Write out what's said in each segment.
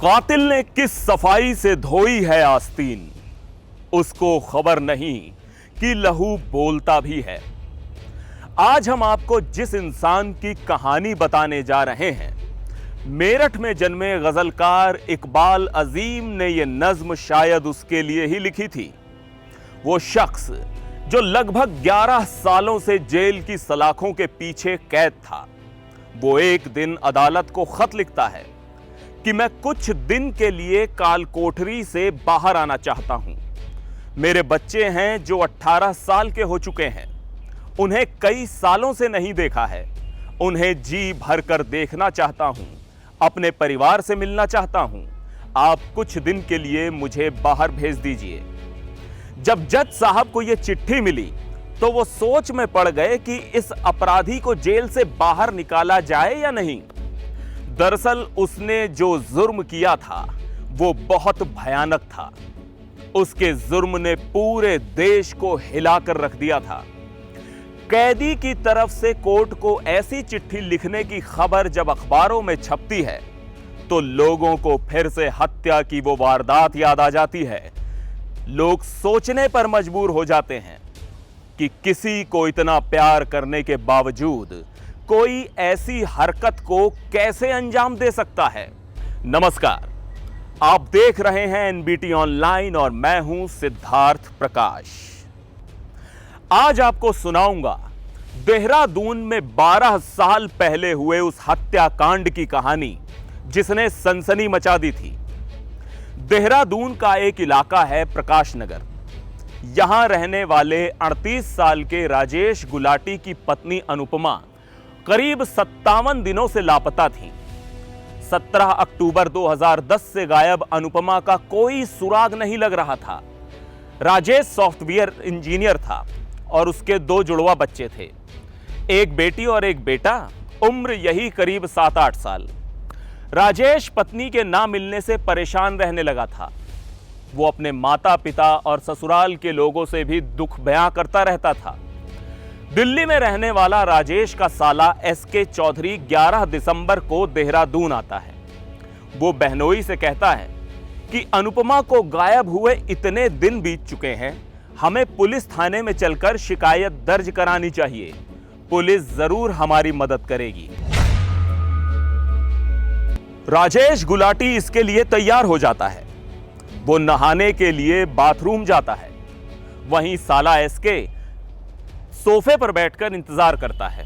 कातिल ने किस सफाई से धोई है आस्तीन, उसको खबर नहीं कि लहू बोलता भी है। आज हम आपको जिस इंसान की कहानी बताने जा रहे हैं, मेरठ में जन्मे गजलकार इकबाल अजीम ने यह नज्म शायद उसके लिए ही लिखी थी। वो शख्स जो लगभग 11 सालों से जेल की सलाखों के पीछे कैद था, वो एक दिन अदालत को खत लिखता है कि मैं कुछ दिन के लिए कालकोठरी से बाहर आना चाहता हूं। मेरे बच्चे हैं जो 18 साल के हो चुके हैं, उन्हें कई सालों से नहीं देखा है। उन्हें जी भर कर देखना चाहता हूं, अपने परिवार से मिलना चाहता हूं। आप कुछ दिन के लिए मुझे बाहर भेज दीजिए। जब जज साहब को यह चिट्ठी मिली तो वो सोच में पड़ गए कि इस अपराधी को जेल से बाहर निकाला जाए या नहीं। दरअसल उसने जो जुर्म किया था वो बहुत भयानक था। उसके जुर्म ने पूरे देश को हिलाकर रख दिया था। कैदी की तरफ से कोर्ट को ऐसी चिट्ठी लिखने की खबर जब अखबारों में छपती है तो लोगों को फिर से हत्या की वो वारदात याद आ जाती है। लोग सोचने पर मजबूर हो जाते हैं कि किसी को इतना प्यार करने के बावजूद कोई ऐसी हरकत को कैसे अंजाम दे सकता है। नमस्कार, आप देख रहे हैं एनबीटी ऑनलाइन और मैं हूं सिद्धार्थ प्रकाश। आज आपको सुनाऊंगा देहरादून में 12 साल पहले हुए उस हत्याकांड की कहानी जिसने सनसनी मचा दी थी। देहरादून का एक इलाका है प्रकाश नगर। यहां रहने वाले 38 साल के राजेश गुलाटी की पत्नी अनुपमा करीब 57 दिनों से लापता थी। 17 अक्टूबर 2010 से गायब अनुपमा का कोई सुराग नहीं लग रहा था। राजेश सॉफ्टवेयर इंजीनियर था और उसके 2 जुड़वा बच्चे थे, एक बेटी और एक बेटा, उम्र यही करीब 7-8 साल। राजेश पत्नी के ना मिलने से परेशान रहने लगा था। वो अपने माता पिता और ससुराल के लोगों से भी दुख बयां करता रहता था। दिल्ली में रहने वाला राजेश का साला एसके चौधरी 11 दिसंबर को देहरादून आता है। वो बहनोई से कहता है कि अनुपमा को गायब हुए इतने दिन बीत चुके हैं, हमें पुलिस थाने में चलकर शिकायत दर्ज करानी चाहिए। पुलिस जरूर हमारी मदद करेगी। राजेश गुलाटी इसके लिए तैयार हो जाता है। वो नहाने के लिए बाथरूम जाता है। वहीं साला एसके सोफे पर बैठकर इंतजार करता है।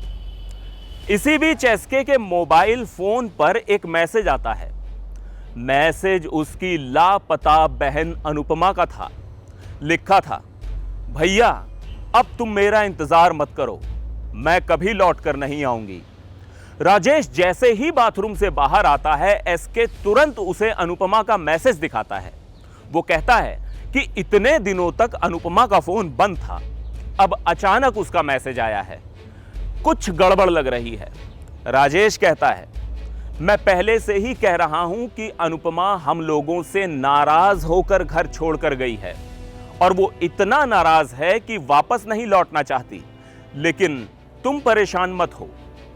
इसी बीच एसके के मोबाइल फोन पर एक मैसेज आता है। मैसेज उसकी लापता बहन अनुपमा का था। लिखा था, भैया अब तुम मेरा इंतजार मत करो, मैं कभी लौट कर नहीं आऊंगी। राजेश जैसे ही बाथरूम से बाहर आता है, एसके तुरंत उसे अनुपमा का मैसेज दिखाता है। वो कहता है कि इतने दिनों तक अनुपमा का फोन बंद था, अब अचानक उसका मैसेज आया है, कुछ गड़बड़ लग रही है। राजेश कहता है, मैं पहले से ही कह रहा हूं कि अनुपमा हम लोगों से नाराज होकर घर छोड़कर गई है और वो इतना नाराज है कि वापस नहीं लौटना चाहती। लेकिन तुम परेशान मत हो,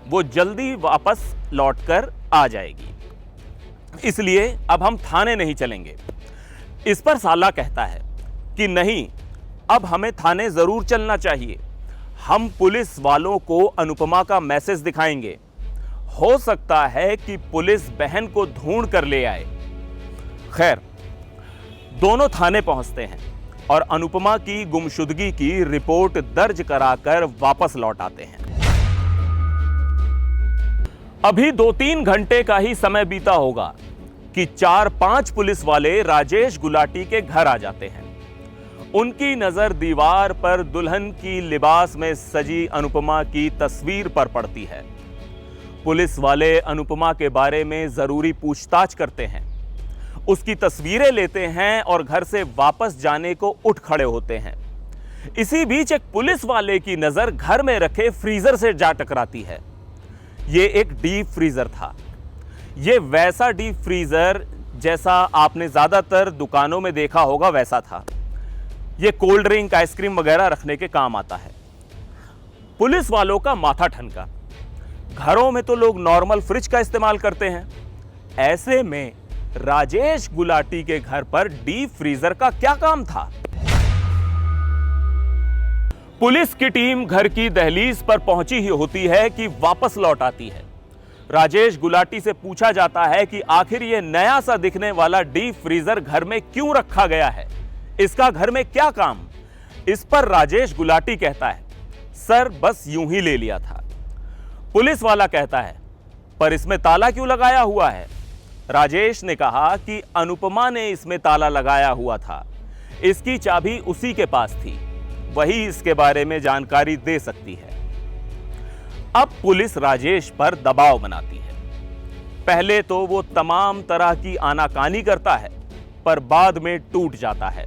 वो जल्दी वापस लौटकर आ जाएगी, इसलिए अब हम थाने नहीं चलेंगे। इस पर साला कहता है कि नहीं, अब हमें थाने जरूर चलना चाहिए। हम पुलिस वालों को अनुपमा का मैसेज दिखाएंगे। हो सकता है कि पुलिस बहन को ढूंढ कर ले आए। खैर, दोनों थाने पहुंचते हैं और अनुपमा की गुमशुदगी की रिपोर्ट दर्ज कराकर वापस लौट आते हैं। अभी 2-3 घंटे का ही समय बीता होगा कि 4-5 पुलिस वाले राजेश गुलाटी के घर आ जाते हैं। उनकी नजर दीवार पर दुल्हन की लिबास में सजी अनुपमा की तस्वीर पर पड़ती है। पुलिस वाले अनुपमा के बारे में जरूरी पूछताछ करते हैं, उसकी तस्वीरें लेते हैं और घर से वापस जाने को उठ खड़े होते हैं। इसी बीच एक पुलिस वाले की नजर घर में रखे फ्रीजर से जा टकराती है। यह एक डीप फ्रीजर था। यह वैसा डीप फ्रीजर जैसा आपने ज्यादातर दुकानों में देखा होगा, वैसा था। यह कोल्ड ड्रिंक, आइसक्रीम वगैरह रखने के काम आता है। पुलिस वालों का माथा ठनका। घरों में तो लोग नॉर्मल फ्रिज का इस्तेमाल करते हैं, ऐसे में राजेश गुलाटी के घर पर डीप फ्रीजर का क्या काम था? पुलिस की टीम घर की दहलीज पर पहुंची ही होती है कि वापस लौट आती है। राजेश गुलाटी से पूछा जाता है कि आखिर यह नया सा दिखने वाला डीप फ्रीजर घर में क्यों रखा गया है, इसका घर में क्या काम? इस पर राजेश गुलाटी कहता है, सर बस यूं ही ले लिया था। पुलिस वाला कहता है, पर इसमें ताला क्यों लगाया हुआ है? राजेश ने कहा कि अनुपमा ने इसमें ताला लगाया हुआ था, इसकी चाबी उसी के पास थी, वही इसके बारे में जानकारी दे सकती है। अब पुलिस राजेश पर दबाव बनाती है। पहले तो वो तमाम तरह की आनाकानी करता है, पर बाद में टूट जाता है।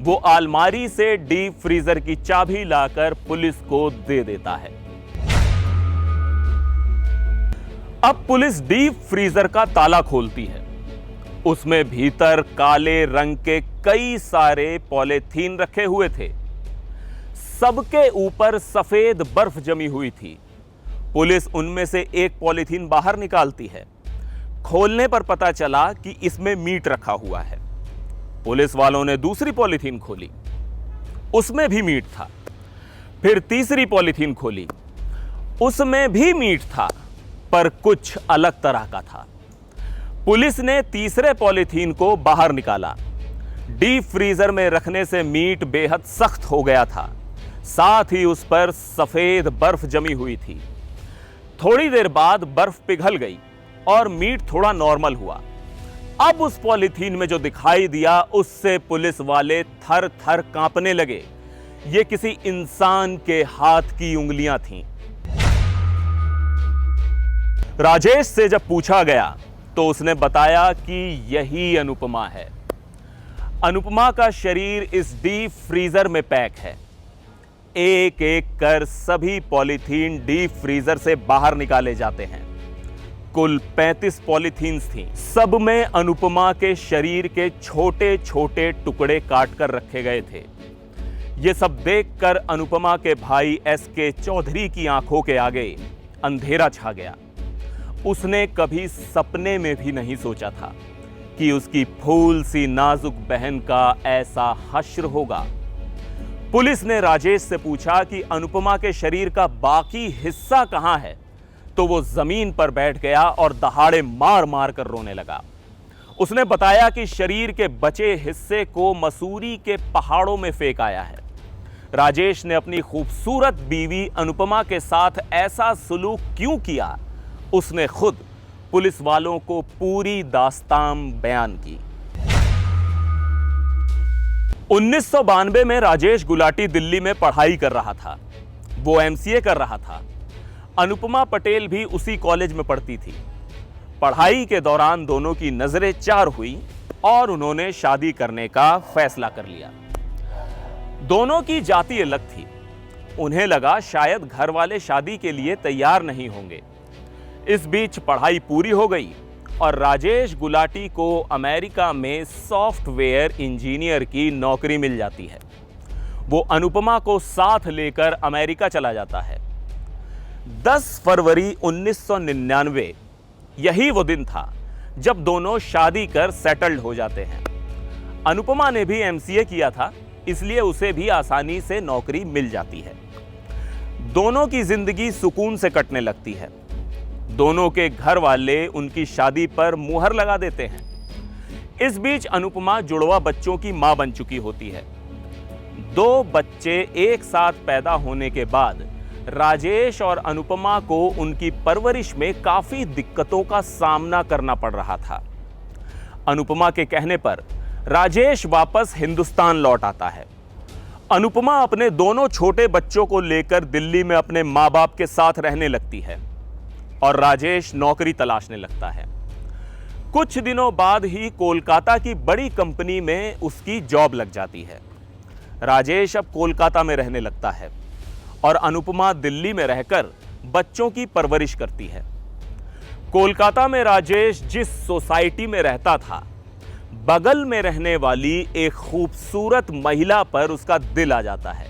वो अलमारी से डीप फ्रीजर की चाबी लाकर पुलिस को दे देता है। अब पुलिस डीप फ्रीजर का ताला खोलती है। उसमें भीतर काले रंग के कई सारे पॉलीथीन रखे हुए थे। सबके ऊपर सफेद बर्फ जमी हुई थी। पुलिस उनमें से एक पॉलीथीन बाहर निकालती है। खोलने पर पता चला कि इसमें मीट रखा हुआ है। पुलिस वालों ने दूसरी पॉलीथीन खोली, उसमें भी मीट था। फिर तीसरी पॉलीथीन खोली, उसमें भी मीट था, पर कुछ अलग तरह का था। पुलिस ने तीसरे पॉलीथीन को बाहर निकाला। डीप फ्रीजर में रखने से मीट बेहद सख्त हो गया था, साथ ही उस पर सफेद बर्फ जमी हुई थी। थोड़ी देर बाद बर्फ पिघल गई और मीट थोड़ा नॉर्मल हुआ। अब उस पॉलीथीन में जो दिखाई दिया उससे पुलिस वाले थर थर कांपने लगे। ये किसी इंसान के हाथ की उंगलियां थीं। राजेश से जब पूछा गया तो उसने बताया कि यही अनुपमा है। अनुपमा का शरीर इस डीप फ्रीजर में पैक है। एक एक कर सभी पॉलीथीन डीप फ्रीजर से बाहर निकाले जाते हैं। कुल 35 पॉलीथीन्स थीं। सब में अनुपमा के शरीर के छोटे छोटे टुकड़े काटकर रखे गए थे। यह सब देखकर अनुपमा के भाई एस.के. चौधरी की आंखों के आगे अंधेरा छा गया। उसने कभी सपने में भी नहीं सोचा था कि उसकी फूल सी नाजुक बहन का ऐसा हश्र होगा। पुलिस ने राजेश से पूछा कि अनुपमा के शरीर का बाकी हिस्सा कहां है, तो वो जमीन पर बैठ गया और दहाड़े मार मार कर रोने लगा। उसने बताया कि शरीर के बचे हिस्से को मसूरी के पहाड़ों में फेंक आया है। राजेश ने अपनी खूबसूरत बीवी अनुपमा के साथ ऐसा सुलूक क्यों किया, उसने खुद पुलिस वालों को पूरी दास्तान बयान की। 1992 में राजेश गुलाटी दिल्ली में पढ़ाई कर रहा था। वो एमसीए कर रहा था। अनुपमा पटेल भी उसी कॉलेज में पढ़ती थी। पढ़ाई के दौरान दोनों की नजरें चार हुई और उन्होंने शादी करने का फैसला कर लिया। दोनों की जाति अलग थी। उन्हें लगा शायद घर वाले शादी के लिए तैयार नहीं होंगे। इस बीच पढ़ाई पूरी हो गई और राजेश गुलाटी को अमेरिका में सॉफ्टवेयर इंजीनियर की नौकरी मिल जाती है। वो अनुपमा को साथ लेकर अमेरिका चला जाता है। 10 फरवरी 1999 यही वो दिन था जब दोनों शादी कर सेटल्ड हो जाते हैं। अनुपमा ने भी एमसीए किया था, इसलिए उसे भी आसानी से नौकरी मिल जाती है। दोनों की जिंदगी सुकून से कटने लगती है। दोनों के घर वाले उनकी शादी पर मुहर लगा देते हैं। इस बीच अनुपमा जुड़वा बच्चों की मां बन चुकी होती है। 2 बच्चे एक साथ पैदा होने के बाद राजेश और अनुपमा को उनकी परवरिश में काफी दिक्कतों का सामना करना पड़ रहा था। अनुपमा के कहने पर राजेश वापस हिंदुस्तान लौट आता है। अनुपमा अपने दोनों छोटे बच्चों को लेकर दिल्ली में अपने मां बाप के साथ रहने लगती है और राजेश नौकरी तलाशने लगता है। कुछ दिनों बाद ही कोलकाता की बड़ी कंपनी में उसकी जॉब लग जाती है। राजेश अब कोलकाता में रहने लगता है और अनुपमा दिल्ली में रहकर बच्चों की परवरिश करती है। कोलकाता में राजेश जिस सोसाइटी में रहता था, बगल में रहने वाली एक खूबसूरत महिला पर उसका दिल आ जाता है।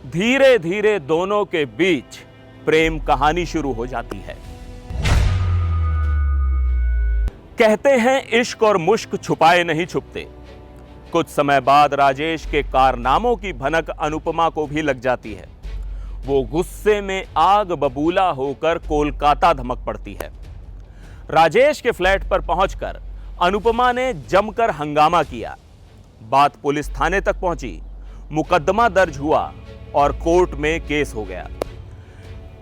धीरे धीरे दोनों के बीच प्रेम कहानी शुरू हो जाती है। कहते हैं इश्क और मुश्क छुपाए नहीं छुपते। कुछ समय बाद राजेश के कारनामों की भनक अनुपमा को भी लग जाती है। वो गुस्से में आग बबूला होकर कोलकाता धमक पड़ती है। राजेश के फ्लैट पर पहुंचकर अनुपमा ने जमकर हंगामा किया। बात पुलिस थाने तक पहुंची, मुकदमा दर्ज हुआ और कोर्ट में केस हो गया।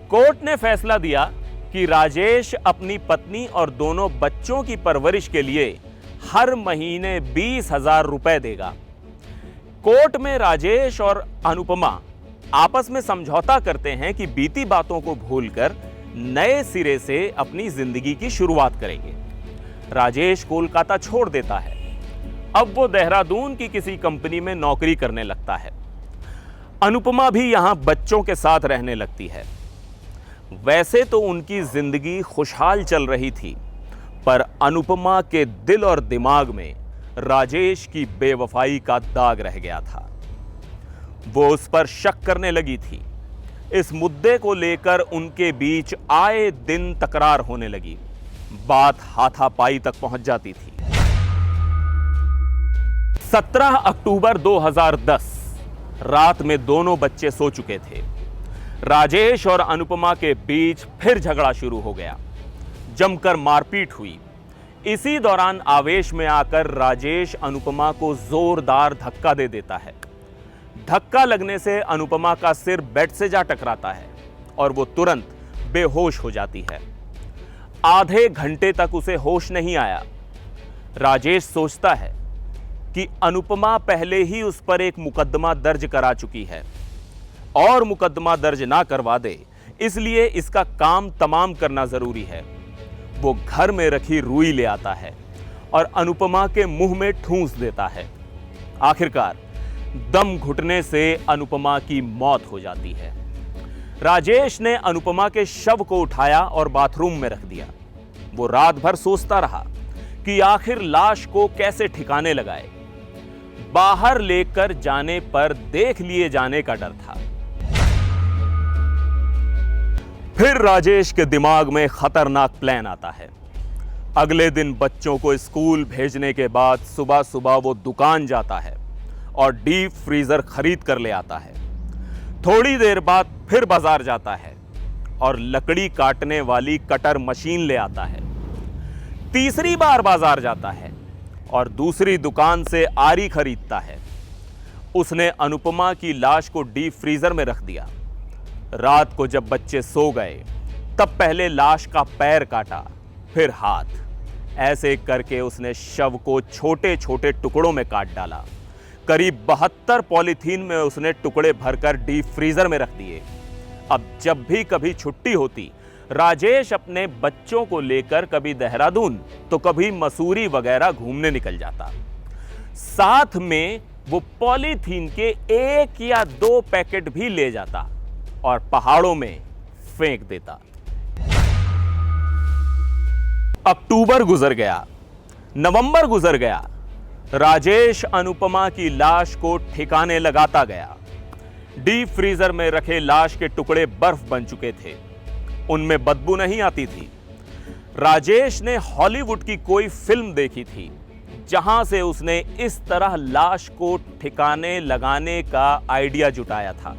कोर्ट ने फैसला दिया कि राजेश अपनी पत्नी और दोनों बच्चों की परवरिश के लिए हर महीने 20,000 रुपए देगा। कोर्ट में राजेश और अनुपमा आपस में समझौता करते हैं कि बीती बातों को भूलकर नए सिरे से अपनी जिंदगी की शुरुआत करेंगे। राजेश कोलकाता छोड़ देता है। अब वो देहरादून की किसी कंपनी में नौकरी करने लगता है। अनुपमा भी यहां बच्चों के साथ रहने लगती है। वैसे तो उनकी जिंदगी खुशहाल चल रही थी, पर अनुपमा के दिल और दिमाग में राजेश की बेवफाई का दाग रह गया था। वो उस पर शक करने लगी थी। इस मुद्दे को लेकर उनके बीच आए दिन तकरार होने लगी। बात हाथापाई तक पहुंच जाती थी। 17 अक्टूबर 2010 रात में दोनों बच्चे सो चुके थे। राजेश और अनुपमा के बीच फिर झगड़ा शुरू हो गया। जमकर मारपीट हुई। इसी दौरान आवेश में आकर राजेश अनुपमा को जोरदार धक्का दे देता है। धक्का लगने से अनुपमा का सिर बेड से जा टकराता है और वो तुरंत बेहोश हो जाती है। आधे घंटे तक उसे होश नहीं आया। राजेश सोचता है कि अनुपमा पहले ही उस पर एक मुकदमा दर्ज करा चुकी है और मुकदमा दर्ज ना करवा दे, इसलिए इसका काम तमाम करना जरूरी है। वो घर में रखी रुई ले आता है और अनुपमा के मुंह में ठूंस देता है। आखिरकार दम घुटने से अनुपमा की मौत हो जाती है। राजेश ने अनुपमा के शव को उठाया और बाथरूम में रख दिया। वो रात भर सोचता रहा कि आखिर लाश को कैसे ठिकाने लगाए। बाहर लेकर जाने पर देख लिए जाने का डर था। फिर राजेश के दिमाग में खतरनाक प्लान आता है। अगले दिन बच्चों को स्कूल भेजने के बाद सुबह सुबह वो दुकान जाता है और डीप फ्रीजर खरीद कर ले आता है। थोड़ी देर बाद फिर बाजार जाता है और लकड़ी काटने वाली कटर मशीन ले आता है। तीसरी बार बाजार जाता है और दूसरी दुकान से आरी खरीदता है। उसने अनुपमा की लाश को डीप फ्रीजर में रख दिया। रात को जब बच्चे सो गए तब पहले लाश का पैर काटा, फिर हाथ। ऐसे करके उसने शव को छोटे छोटे टुकड़ों में काट डाला। करीब 72 पॉलीथीन में उसने टुकड़े भरकर डीप फ्रीजर में रख दिए। अब जब भी कभी छुट्टी होती, राजेश अपने बच्चों को लेकर कभी देहरादून तो कभी मसूरी वगैरह घूमने निकल जाता। साथ में वो पॉलीथीन के 1 या 2 पैकेट भी ले जाता और पहाड़ों में फेंक देता। अक्टूबर गुजर गया, नवंबर गुजर गया। राजेश अनुपमा की लाश को ठिकाने लगाता गया। डीप फ्रीजर में रखे लाश के टुकड़े बर्फ बन चुके थे। उनमें बदबू नहीं आती थी। राजेश ने हॉलीवुड की कोई फिल्म देखी थी जहां से उसने इस तरह लाश को ठिकाने लगाने का आइडिया जुटाया था।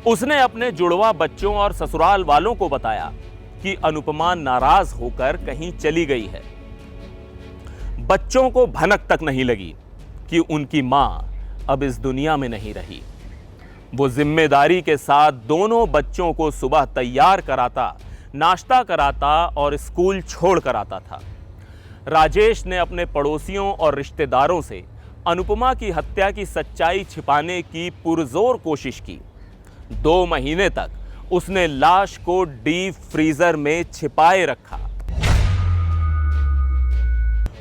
उसने अपने जुड़वा बच्चों और ससुराल वालों को बताया कि अनुपमा नाराज होकर कहीं चली गई है। बच्चों को भनक तक नहीं लगी कि उनकी मां अब इस दुनिया में नहीं रही। वो जिम्मेदारी के साथ दोनों बच्चों को सुबह तैयार कराता, नाश्ता कराता और स्कूल छोड़ कर आता था। राजेश ने अपने पड़ोसियों और रिश्तेदारों से अनुपमा की हत्या की सच्चाई छिपाने की पुरजोर कोशिश की। 2 महीने तक उसने लाश को डीप फ्रीजर में छिपाए रखा।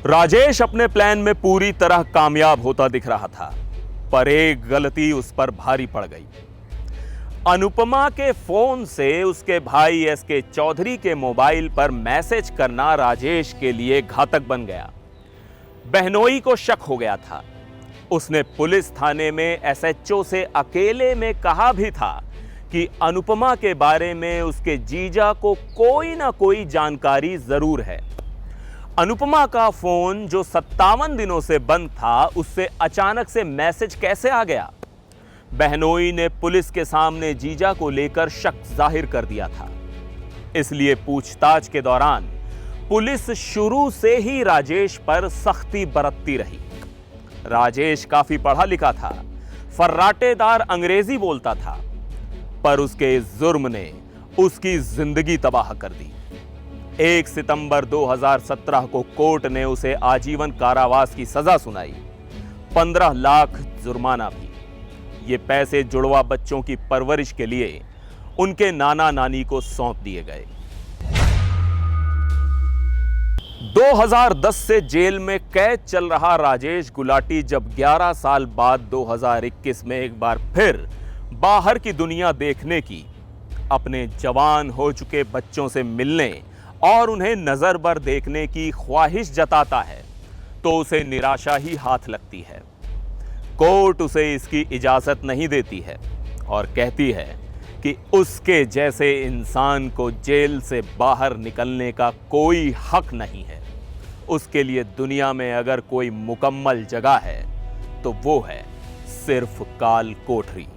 राजेश अपने प्लान में पूरी तरह कामयाब होता दिख रहा था, पर एक गलती उस पर भारी पड़ गई। अनुपमा के फोन से उसके भाई एसके चौधरी के मोबाइल पर मैसेज करना राजेश के लिए घातक बन गया। बहनोई को शक हो गया था। उसने पुलिस थाने में एसएचओ से अकेले में कहा भी था कि अनुपमा के बारे में उसके जीजा को कोई ना कोई जानकारी जरूर है। अनुपमा का फोन जो 57 दिनों से बंद था, उससे अचानक से मैसेज कैसे आ गया? बहनोई ने पुलिस के सामने जीजा को लेकर शक जाहिर कर दिया था। इसलिए पूछताछ के दौरान पुलिस शुरू से ही राजेश पर सख्ती बरतती रही। राजेश काफी पढ़ा लिखा था, फर्राटेदार अंग्रेजी बोलता था, पर उसके इस जुर्म ने उसकी जिंदगी तबाह कर दी। 1 सितंबर 2017 को कोर्ट ने उसे आजीवन कारावास की सजा सुनाई, 15 लाख जुर्माना भी। ये पैसे जुड़वा बच्चों की परवरिश के लिए उनके नाना नानी को सौंप दिए गए। 2010 से जेल में कैद चल रहा राजेश गुलाटी जब 11 साल बाद 2021 में एक बार फिर बाहर की दुनिया देखने की, अपने जवान हो चुके बच्चों से मिलने और उन्हें नजर भर देखने की ख्वाहिश जताता है, तो उसे निराशा ही हाथ लगती है। कोर्ट उसे इसकी इजाजत नहीं देती है और कहती है कि उसके जैसे इंसान को जेल से बाहर निकलने का कोई हक नहीं है। उसके लिए दुनिया में अगर कोई मुकम्मल जगह है तो वो है सिर्फ काल कोठरी।